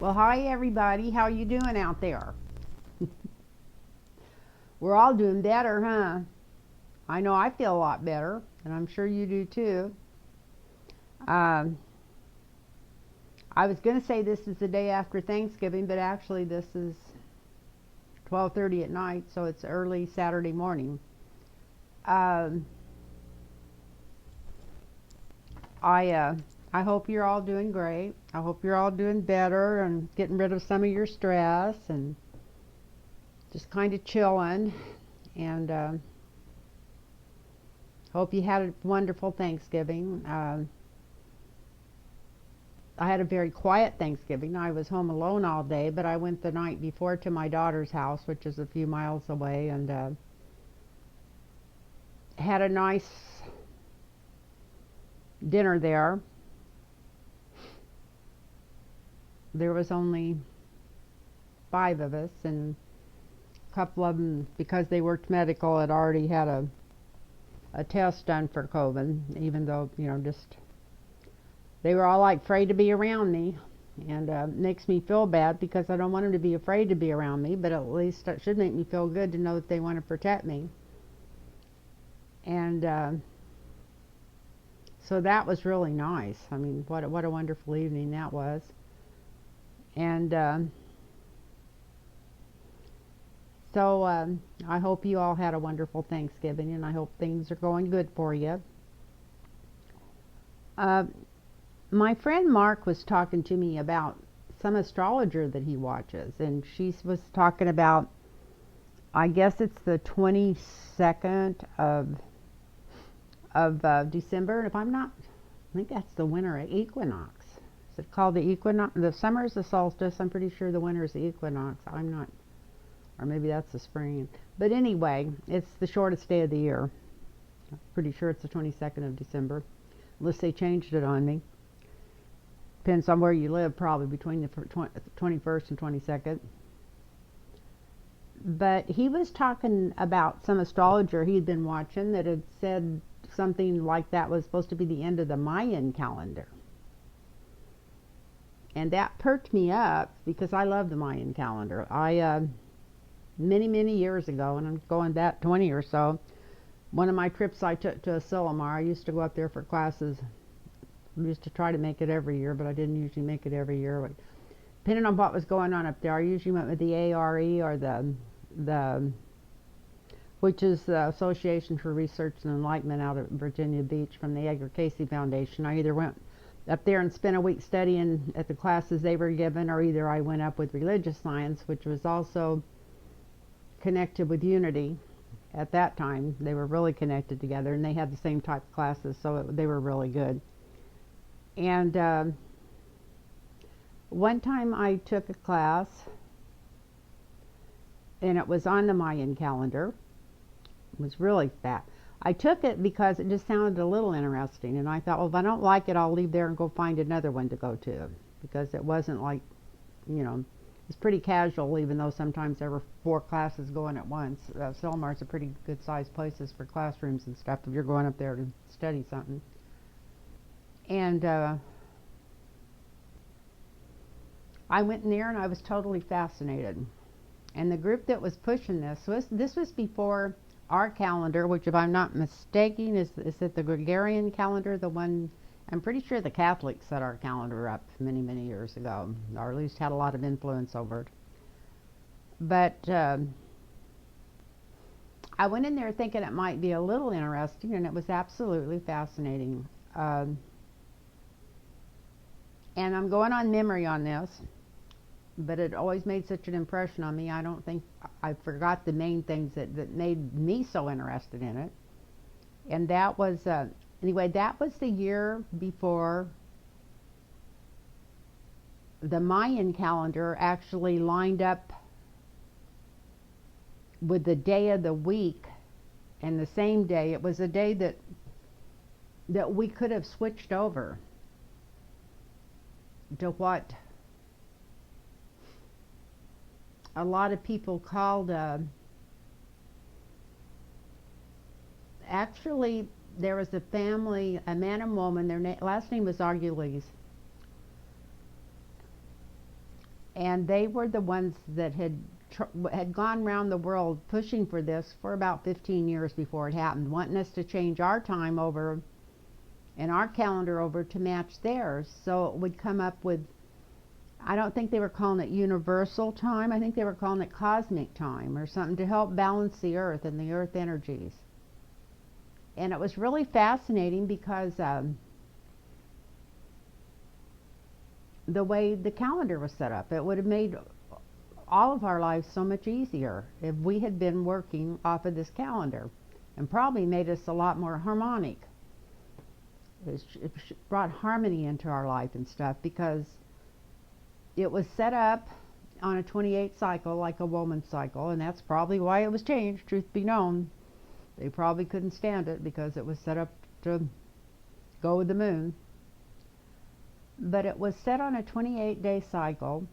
Well, hi everybody. How you doing out there? We're all doing better, huh? I know I feel a lot better, and I'm sure you do too. Um, I was going to say this is the day after Thanksgiving, but actually this is 12:30 at night, so it's early Saturday morning. Um, I uh, I hope you're all doing great. I hope you're all doing better and getting rid of some of your stress and just kind of chilling. And hope you had a wonderful Thanksgiving. I had a very quiet Thanksgiving. I was home alone all day, but I went the night before to my daughter's house, which is a few miles away, and had a nice dinner there. There was only five of us, and a couple of them, because they worked medical, had already had a test done for COVID, even though, just they were all like afraid to be around me. And makes me feel bad because I don't want them to be afraid to be around me, but at least it should make me feel good to know that they want to protect me. And so that was really nice. I mean, what a wonderful evening that was. And so I hope you all had a wonderful Thanksgiving, and I hope things are going good for you. Uh, my friend Mark was talking to me about some astrologer that he watches, and she was talking about, I guess it's the 22nd of December, and if I'm not, I think that's the winter equinox. Is it called the equinox? The summer is the solstice. I'm pretty sure the winter is the equinox. I'm not, or maybe that's the spring. But anyway, it's the shortest day of the year. I'm pretty sure it's the 22nd of December, unless they changed it on me. Depends on where you live, probably between the 21st and 22nd. But he was talking about some astrologer he'd been watching that had said something like that was supposed to be the end of the Mayan calendar. And that perked me up because I love the Mayan calendar. Many years ago, and I'm going back 20 or so, one of my trips I took to Asilomar, I used to go up there for classes. I used to try to make it every year, but I didn't usually make it every year. Depending on what was going on up there, I usually went with the ARE or the which is the Association for Research and Enlightenment out of Virginia Beach, from the Edgar Cayce Foundation. I either went up there and spent a week studying at the classes they were given, or either I went up with religious science, which was also connected with Unity. At that time, they were really connected together, and they had the same type of classes, so they were really good. And one time I took a class, and it was on the Mayan calendar. It was really fat. I took it because it just sounded a little interesting, and I thought, well, if I don't like it, I'll leave there and go find another one to go to, because it wasn't like, it's pretty casual, even though sometimes there were 4 classes going at once. Silmar's a pretty good sized places for classrooms and stuff if you're going up there to study something. And I went in there and I was totally fascinated. And the group that was pushing this was before our calendar, which, if I'm not mistaken, is it the Gregorian calendar, the one, I'm pretty sure the Catholics set our calendar up many years ago, or at least had a lot of influence over it. But I went in there thinking it might be a little interesting, and it was absolutely fascinating. And I'm going on memory on this, but it always made such an impression on me. I don't think I forgot the main things that made me so interested in it. And that was, anyway, that was the year before the Mayan calendar actually lined up with the day of the week, and the same day. It was a day that we could have switched over to what a lot of people called, actually there was a family, a man and woman, their last name was Arguelles, And they were the ones that had gone around the world pushing for this for about 15 years before it happened, wanting us to change our time over and our calendar over to match theirs, so it would come up with, I don't think they were calling it universal time, I think they were calling it cosmic time or something, to help balance the earth and the earth energies. And it was really fascinating because the way the calendar was set up, it would have made all of our lives so much easier if we had been working off of this calendar, and probably made us a lot more harmonic. It brought harmony into our life and stuff, because it was set up on a 28 cycle, like a woman's cycle, and that's probably why it was changed, truth be known. They probably couldn't stand it because it was set up to go with the moon. But it was set on a 28-day cycle,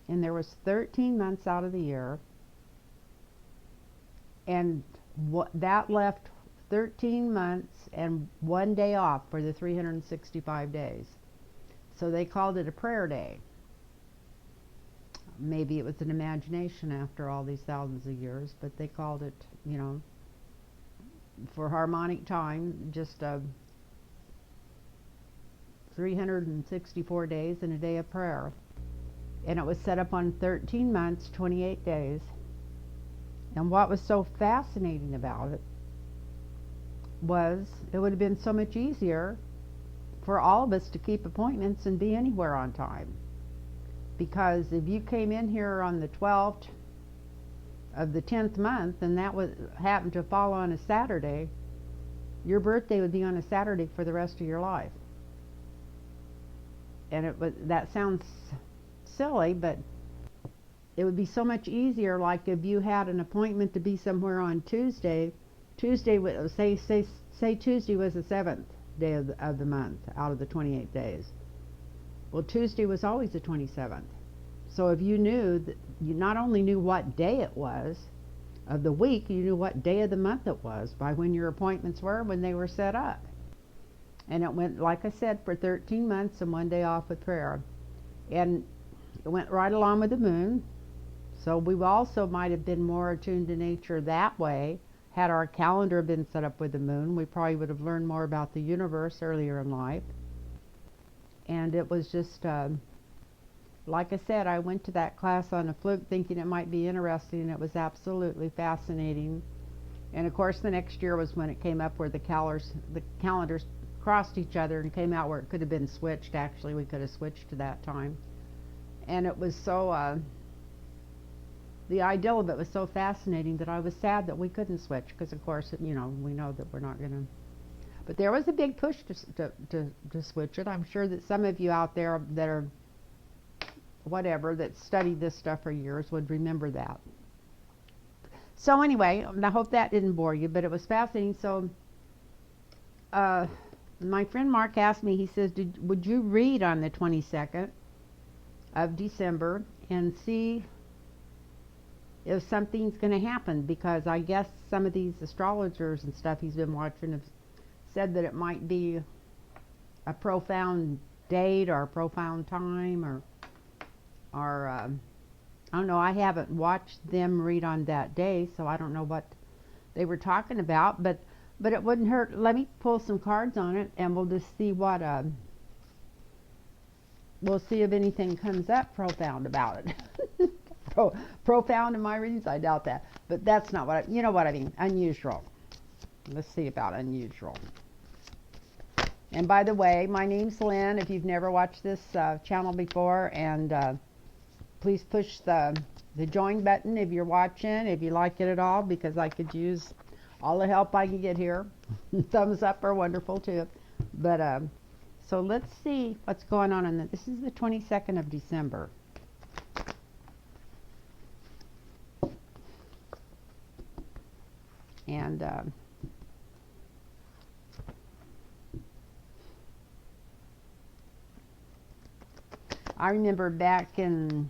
and there was 13 months out of the year, and that left 13 months and 1 day off for the 365 days. So they called it a prayer day. Maybe it was an imagination after all these thousands of years, but they called it, you know, for harmonic time, just 364 days and a day of prayer. And it was set up on 13 months, 28 days. And what was so fascinating about it was it would have been so much easier for all of us to keep appointments and be anywhere on time. Because if you came in here on the 12th of the 10th month, and that happened to fall on a Saturday, your birthday would be on a Saturday for the rest of your life. And that sounds silly, but it would be so much easier. Like if you had an appointment to be somewhere on Tuesday, say Tuesday was the 7th day of the month out of the 28 days. Well, Tuesday was always the 27th. So if you knew that, you not only knew what day it was of the week, you knew what day of the month it was by when your appointments were, when they were set up. And it went, like I said, for 13 months and 1 day off with prayer. And it went right along with the moon. So we also might have been more attuned to nature that way. Had our calendar been set up with the moon, we probably would have learned more about the universe earlier in life. And it was just, like I said, I went to that class on a fluke thinking it might be interesting, and it was absolutely fascinating. And of course the next year was when it came up where the calendars crossed each other and came out where it could have been switched. Actually, we could have switched to that time. And it was so, the ideal of it was so fascinating that I was sad that we couldn't switch, because of course, you know, we know that we're not going to. But there was a big push to switch it. I'm sure that some of you out there that are whatever, that studied this stuff for years, would remember that. So anyway, I hope that didn't bore you, but it was fascinating. So my friend Mark asked me, he says, would you read on the 22nd of December and see if something's going to happen? Because I guess some of these astrologers and stuff he's been watching have said that it might be a profound date or a profound time, or I don't know. I haven't watched them read on that day, so I don't know what they were talking about, but it wouldn't hurt. Let me pull some cards on it, and we'll just see what we'll see if anything comes up profound about it. Profound in my readings, I doubt that, but that's not what you know what I mean. Unusual. Let's see about unusual. And by the way, my name's Lynn, if you've never watched this channel before, and please push the join button if you're watching, if you like it at all, because I could use all the help I can get here. Thumbs up are wonderful too. But so let's see what's going on in this is the 22nd of December. And I remember back in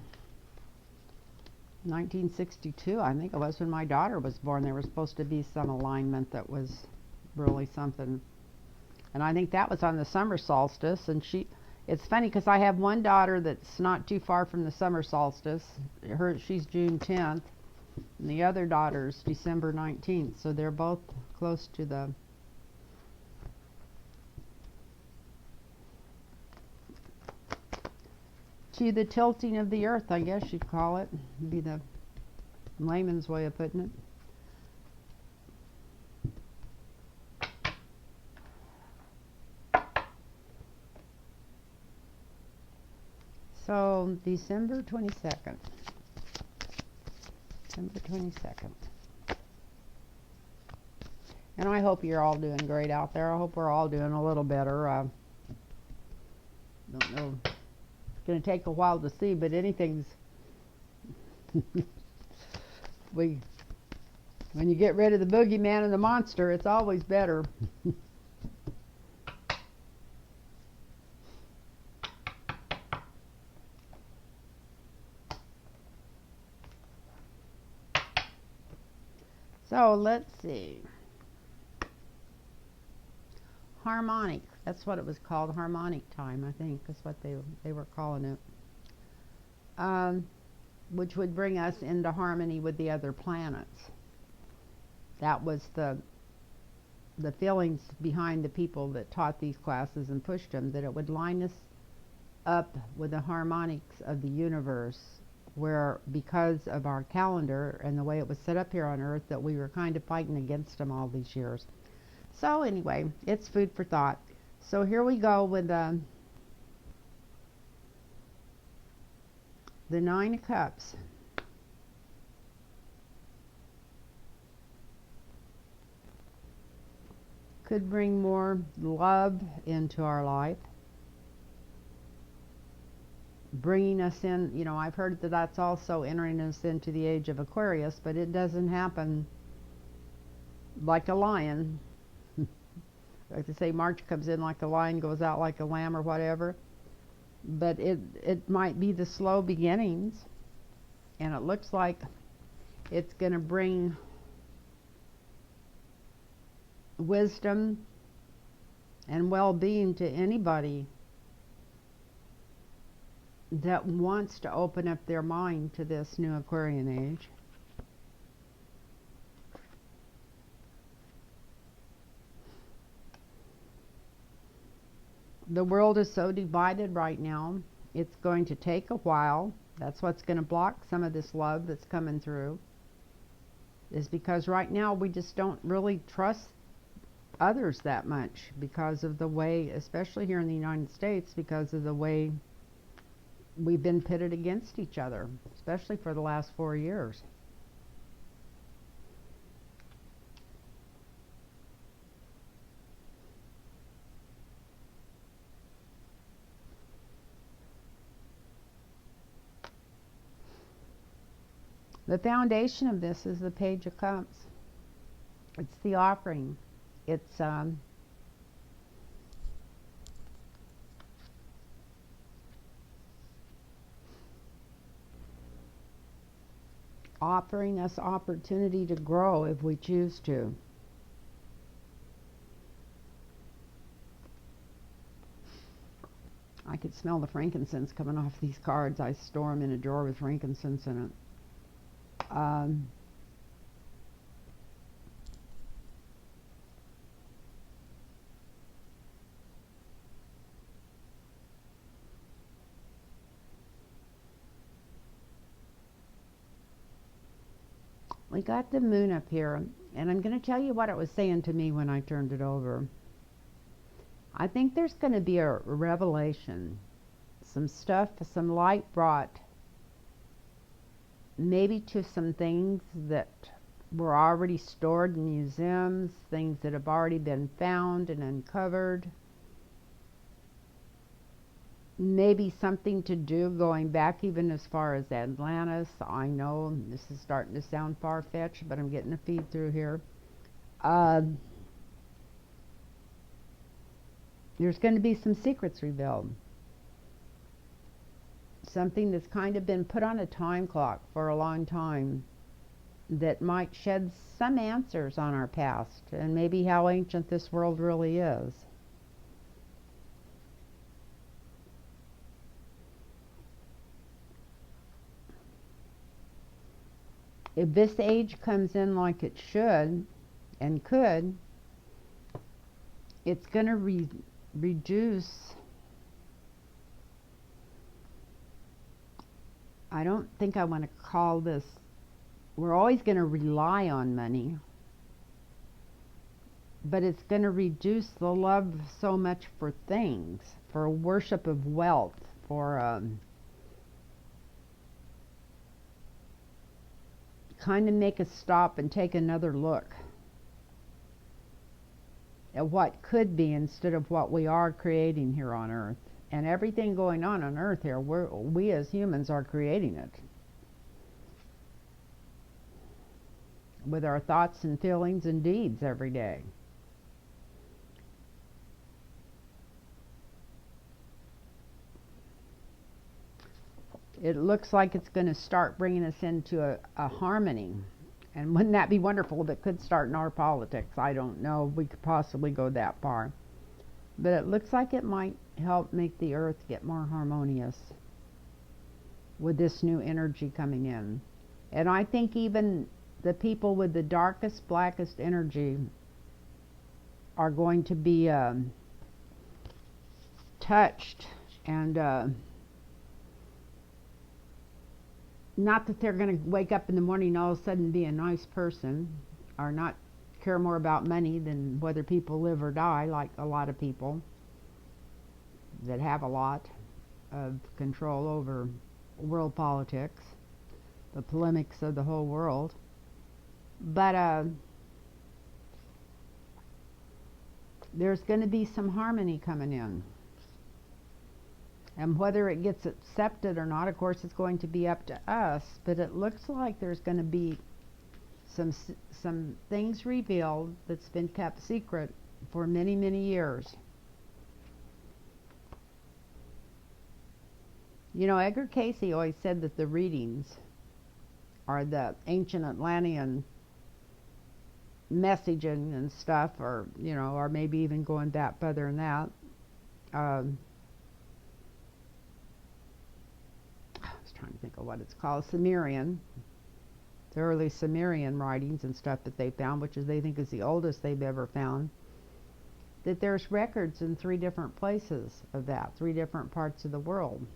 1962, I think it was, when my daughter was born, there was supposed to be some alignment that was really something. And I think that was on the summer solstice, and It's funny because I have one daughter that's not too far from the summer solstice. She's June 10th, and the other daughter's December 19th. So they're both close to the tilting of the earth, I guess you'd call it. Would be the layman's way of putting it. So December 22nd. December 22nd. And I hope you're all doing great out there. I hope we're all doing a little better. Don't know. It's going to take a while to see, but anything's when you get rid of the boogeyman and the monster, it's always better. So let's see. Harmonic. That's what it was called. Harmonic time, I think, is what they were calling it. Which would bring us into harmony with the other planets. That was the feelings behind the people that taught these classes and pushed them, that it would line us up with the harmonics of the universe, where because of our calendar and the way it was set up here on Earth, that we were kind of fighting against them all these years. So anyway, it's food for thought. So here we go with the Nine of Cups. Could bring more love into our life. Bringing us in, you know, I've heard that that's also entering us into the age of Aquarius, but it doesn't happen like a lion. Like they say, March comes in like a lion, goes out like a lamb, or whatever. But it might be the slow beginnings, and it looks like it's going to bring wisdom and well-being to anybody that wants to open up their mind to this new Aquarian age. The world is so divided right now. It's going to take a while. That's what's going to block some of this love that's coming through, is because right now we just don't really trust others that much because of the way, especially here in the United States, because of the way we've been pitted against each other, especially for the last 4 years. The foundation of this is the Page of Cups. It's the offering. It's offering us opportunity to grow if we choose to. I could smell the frankincense coming off these cards. I store them in a drawer with frankincense in it. We got the moon up here, and I'm going to tell you what it was saying to me when I turned it over. I think there's going to be a revelation, some stuff, some light brought maybe to some things that were already stored in museums, things that have already been found and uncovered. Maybe something to do going back even as far as Atlantis. I know this is starting to sound far-fetched, but I'm getting a feed through here. There's going to be some secrets revealed. Something that's kind of been put on a time clock for a long time that might shed some answers on our past and maybe how ancient this world really is. if this age comes in like it should and could, it's going to reduce. I don't think I want to call this, we're always going to rely on money, but it's going to reduce the love so much for things, for worship of wealth, for kind of make us stop and take another look at what could be instead of what we are creating here on earth. And everything going on earth here, we as humans are creating it with our thoughts and feelings and deeds every day. It looks like it's going to start bringing us into a harmony. And wouldn't that be wonderful if it could start in our politics? I don't know if we could possibly go that far. But it looks like it might help make the earth get more harmonious with this new energy coming in. And I think even the people with the darkest, blackest energy are going to be touched, and not that they're going to wake up in the morning and all of a sudden be a nice person, or not care more about money than whether people live or die, like a lot of people that have a lot of control over world politics, the polemics of the whole world. But there's going to be some harmony coming in. And whether it gets accepted or not, of course, it's going to be up to us. But it looks like there's going to be some things revealed that's been kept secret for many, many years. You know, Edgar Cayce always said that the readings are the ancient Atlantean messaging and stuff, or, you know, or maybe even going that further than that. Trying to think of what it's called, Sumerian, the early Sumerian writings and stuff that they found, which is they think is the oldest they've ever found, that there's records in 3 different places of that, 3 different parts of the world.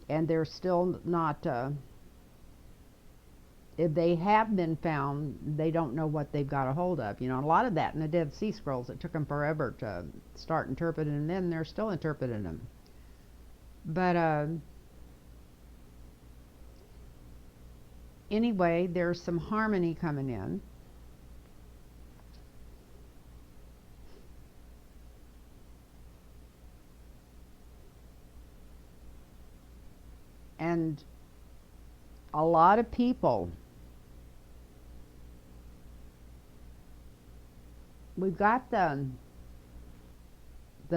And they're still not, if they have been found, they don't know what they've got a hold of. You know, a lot of that in the Dead Sea Scrolls, it took them forever to start interpreting them, and they're still interpreting them. But anyway, there's some harmony coming in. And a lot of people, we've got the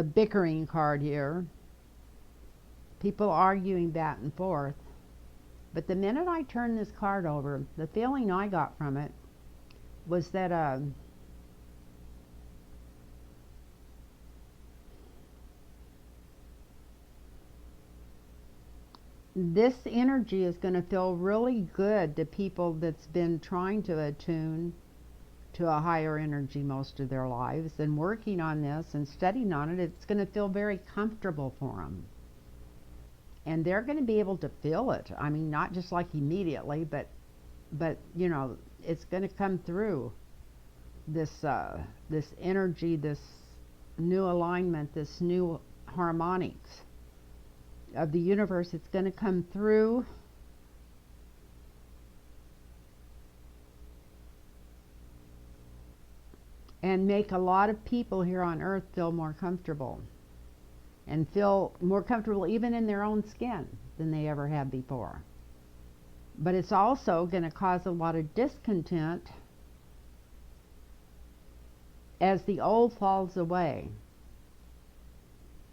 bickering card here, people arguing back and forth. But the minute I turned this card over, the feeling I got from it was that this energy is going to feel really good to people that's been trying to attune to a higher energy most of their lives and working on this and studying on it. It's going to feel very comfortable for them. And they're going to be able to feel it. I mean, not just like immediately, but you know, it's going to come through this this energy, this new alignment, this new harmonics of the universe. It's going to come through and make a lot of people here on earth feel more comfortable. And feel more comfortable even in their own skin than they ever have before. But it's also going to cause a lot of discontent as the old falls away.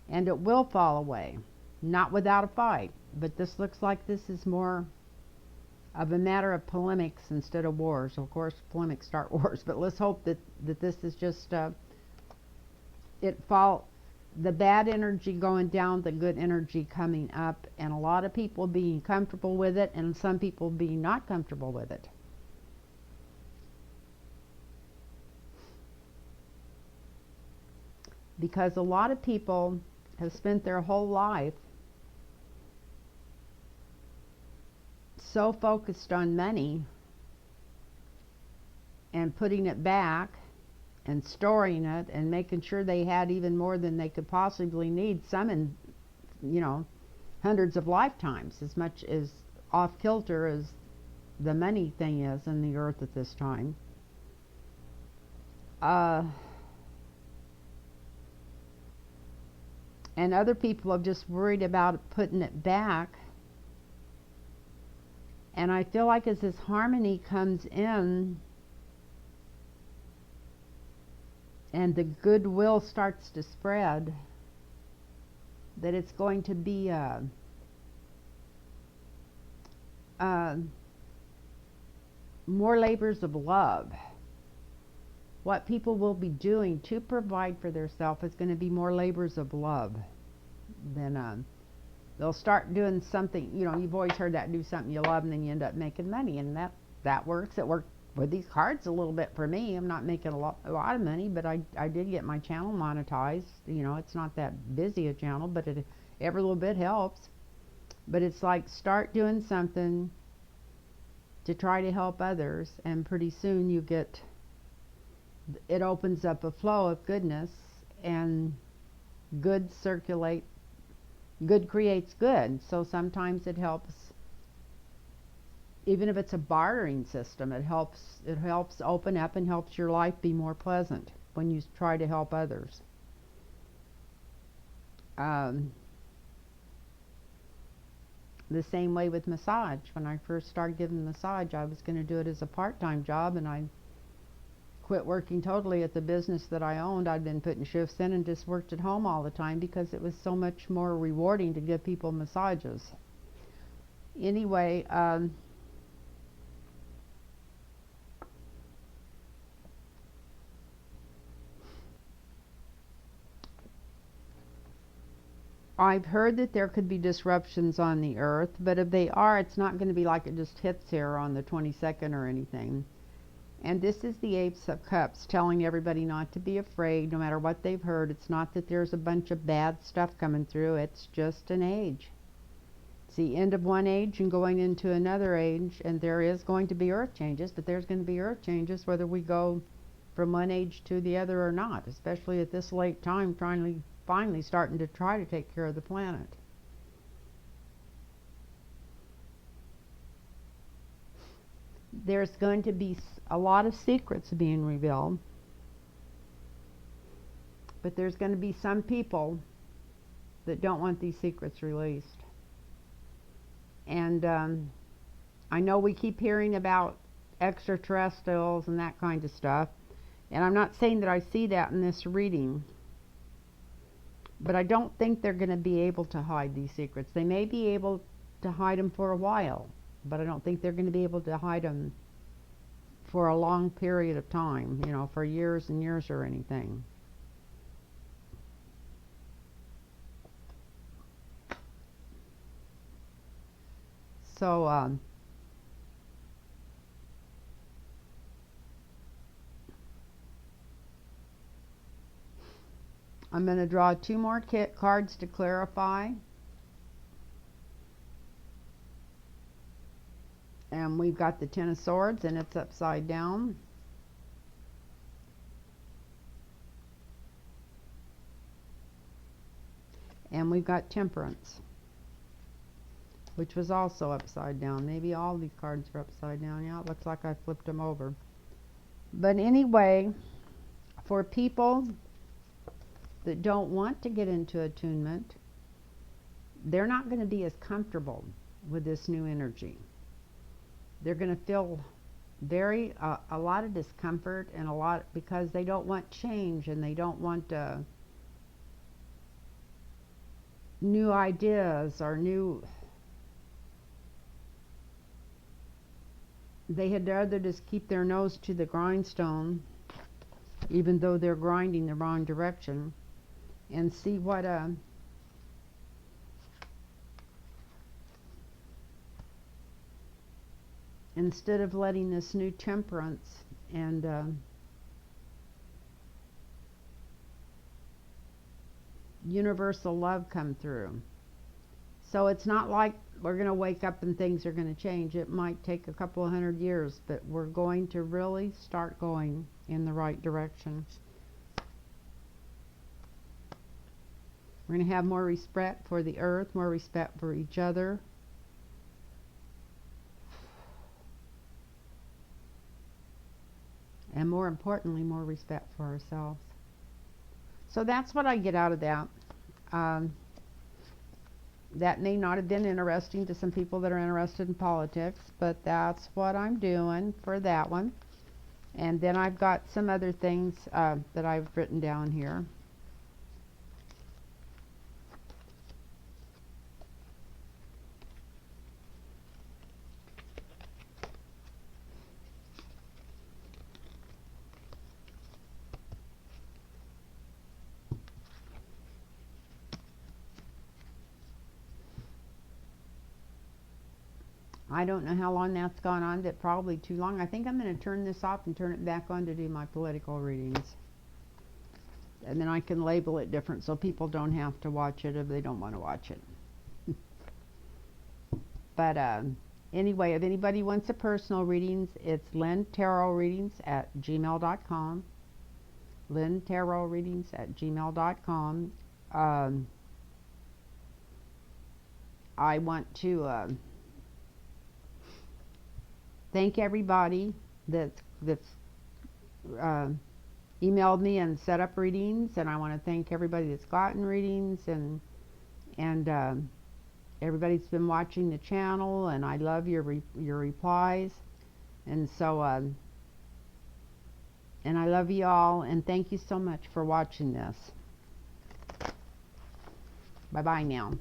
And it will fall away, not without a fight. But this looks like this is more of a matter of polemics instead of wars. Of course, polemics start wars, but let's hope that this is just the bad energy going down, the good energy coming up, and a lot of people being comfortable with it and some people being not comfortable with it. Because a lot of people have spent their whole life so focused on money and putting it back and storing it and making sure they had even more than they could possibly need, some in, you know, hundreds of lifetimes, as much as off kilter as the money thing is in the earth at this time. And other people have just worried about putting it back. And I feel like as this harmony comes in and the goodwill starts to spread, that it's going to be more labors of love. What people will be doing to provide for themselves is going to be more labors of love than they'll start doing something. You know, you've always heard that, do something you love and then you end up making money, and that works. It worked with these cards a little bit for me. I'm not making a lot of money, but I did get my channel monetized. You know, it's not that busy a channel, but every little bit helps. But it's like, start doing something to try to help others, and pretty soon it opens up a flow of goodness, and good creates good. So sometimes it helps, even if it's a bartering system, it helps open up and helps your life be more pleasant when you try to help others. The same way with massage. When I first started giving massage, I was going to do it as a part-time job, and I quit working totally at the business that I owned. I'd been putting shifts in and just worked at home all the time because it was so much more rewarding to give people massages. Anyway, I've heard that there could be disruptions on the earth, but if they are, it's not going to be like it just hits here on the 22nd or anything. And this is the Ace of Cups telling everybody not to be afraid no matter what they've heard. It's not that there's a bunch of bad stuff coming through. It's just an age. It's the end of one age and going into another age, and there is going to be earth changes, but there's going to be earth changes whether we go from one age to the other or not, especially at this late time, finally starting to try to take care of the planet. There's going to be a lot of secrets being revealed, but there's going to be some people that don't want these secrets released. And I know we keep hearing about extraterrestrials and that kind of stuff, and I'm not saying that I see that in this reading, but I don't think they're going to be able to hide these secrets. They may be able to hide them for a while, but I don't think they're going to be able to hide them for a long period of time, you know, for years and years or anything. So, I'm going to draw 2 more cards to clarify. And we've got the Ten of Swords, and it's upside down. And we've got Temperance, which was also upside down. Maybe all these cards are upside down. Yeah, it looks like I flipped them over. But anyway, for people that don't want to get into attunement, they're not going to be as comfortable with this new energy. They're going to feel a lot of discomfort, and a lot because they don't want change, and they don't want new ideas or new. They had rather just keep their nose to the grindstone, even though they're grinding the wrong direction. and see what instead of letting this new temperance and universal love come through. So it's not like we're going to wake up and things are going to change. It might take a couple of 100 years, but we're going to really start going in the right direction. We're going to have more respect for the earth, more respect for each other. And more importantly, more respect for ourselves. So that's what I get out of that. That may not have been interesting to some people that are interested in politics, but that's what I'm doing for that one. And then I've got some other things that I've written down here. I don't know how long that's gone on, but probably too long. I think I'm going to turn this off and turn it back on to do my political readings. And then I can label it different so people don't have to watch it if they don't want to watch it. But anyway, if anybody wants a personal readings, it's lynntarotreadings@gmail.com. lynntarotreadings@gmail.com. I want to thank everybody that's emailed me and set up readings, and I want to thank everybody that's gotten readings, and everybody's been watching the channel, and I love your replies, and so and I love you all, and thank you so much for watching this. Bye bye now.